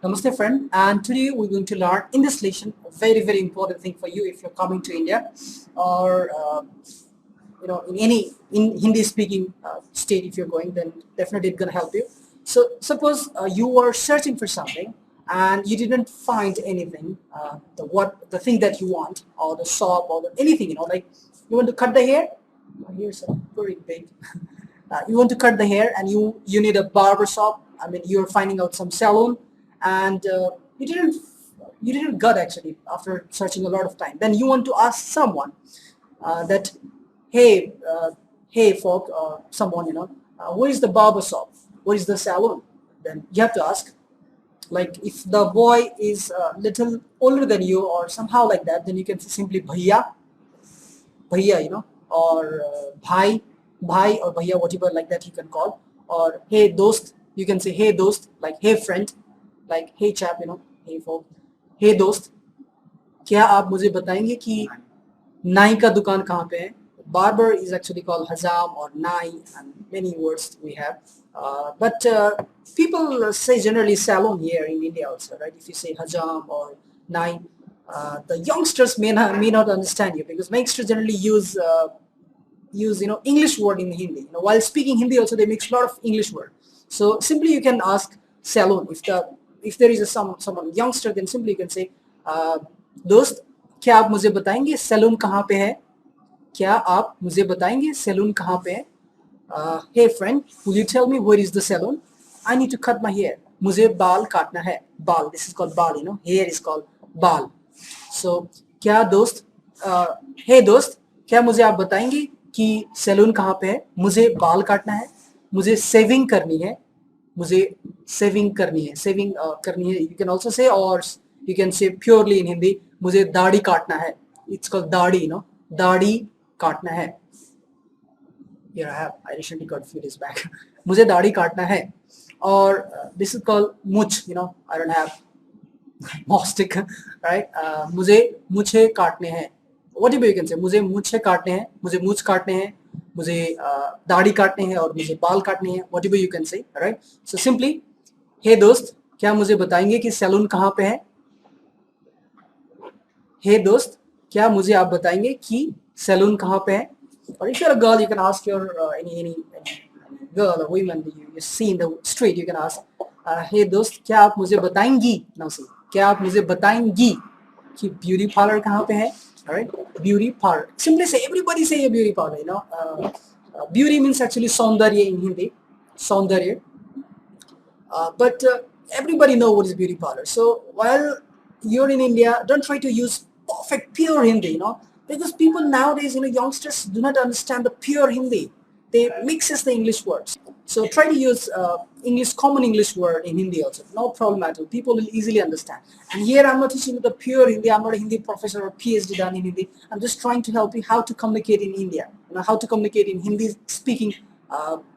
Namaste friend, and today we're going to learn in this lesson a very important thing for you if you're coming to India or in any Hindi speaking state. If you're going, then definitely it's gonna help you. So suppose you are searching for something and you didn't find anything, the thing that you want, or the shop, or anything, like you want to cut the hair. My hair's very big. You want to cut the hair and you need a barber shop. I mean, you're finding out some salon, and you didn't get actually after searching a lot of time. Then you want to ask someone that, hey, hey folk, someone, where is the barber shop, where is the salon? Then you have to ask, like, if the boy is a little older than you or somehow like that, then you can say simply bhaiya, or bhai, or bhaiya, whatever like that you can call. Or hey dost, you can say hey dost, like hey friend, like hey chap, hey folk, hey dost, क्या आप मुझे बताएंगे कि नाई का दुकान कहाँ पे है? Barber is actually called Hazam or Nai, and many words we have. But people say generally salon here in India also, right? If you say Hazam or Nai, the youngsters may not understand you, because youngsters generally use English word in Hindi. While speaking Hindi also they mix a lot of English word. So simply you can ask salon. If there is someone youngster, then simply you can say, दोस्त क्या आप मुझे बताएंगे salon कहाँ पे है? क्या आप मुझे बताएंगे सैलून कहाँ पे है? Hey friend, will you tell me where is the salon? I need to cut my hair. मुझे बाल काटना है. बाल, this is called बाल, hair is called बाल. So क्या दोस्त, hey दोस्त, क्या मुझे आप बताएंगे कि सैलून कहाँ पे है? मुझे बाल काटना है, मुझे सेविंग करनी है, मुझे सेविंग करनी है, सेविंग करनी है. You can also say, or you can say purely in Hindi, मुझे दाढ़ी काटना है. It's called दाढ़ी, दाढ़ी काटना है. Here I recently got a few days back. मुझे दाढ़ी काटना है. Or this is called Mooch, I don't have mostic, right? मुझे काटने हैं. Whatever you can say, मुझे मुझे काटने हैं, मुझे मूछ काटने हैं, मुझे दाढ़ी काटने हैं, और मुझे बाल काटने हैं. Whatever you can say, right? So simply, hey दोस्त, क्या मुझे बताएंगे कि सैलून कहाँ पे है? Hey दोस्त, क्या मुझे आप बताएंगे कि सैलून कहाँ पे है? Or if you're a girl, you can ask your any girl or woman that you see in the street. You can ask, hey दोस्त, क्या आप मुझे बताएंगी? Now see, क्या आप मुझे बताएंगी कि beauty parlor कहाँ पे है? Alright, beauty parlor. Simply say, everybody say a beauty parlor. Beauty means actually saundarya in Hindi, saundarya. But everybody know what is beauty parlor. So while you're in India, don't try to use perfect pure Hindi, because people nowadays, youngsters do not understand the pure Hindi. They mixes the English words. So try to use common English word in Hindi also. No problem at all. People will easily understand. And here I'm not teaching you the pure Hindi. I'm not a Hindi professor or PhD done in Hindi. I'm just trying to help you how to communicate in India. How to communicate in Hindi speaking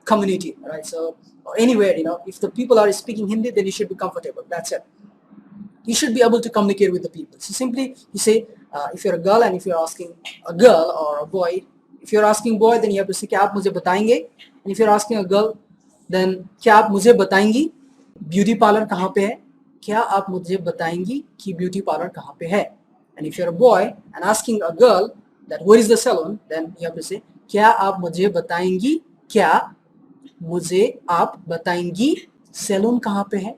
community. Right? So or anywhere, if the people are speaking Hindi, then you should be comfortable. That's it. You should be able to communicate with the people. So simply you say, if you're a girl and if you're asking a girl or a boy, if you're asking boy, then you have to say, क्या आप मुझे बताएंगे? And if you're asking a girl, then क्या आप मुझे बताएंगी beauty parlour कहाँ पे है? क्या आप मुझे बताएंगी कि ब्यूटी पार्लर कहाँ पे है? And if you're a boy and asking a girl that where is the salon, then you have to say, क्या आप मुझे बताएंगी, क्या मुझे आप बताएंगी सैलून कहाँ पे है?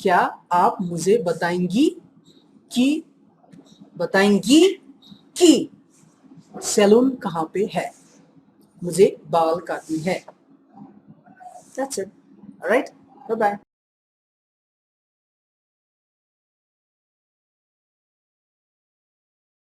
क्या आप मुझे बताएंगी कि सैलून कहाँ पे है? मुझे बाल काटनी है. That's it. All right. Bye bye.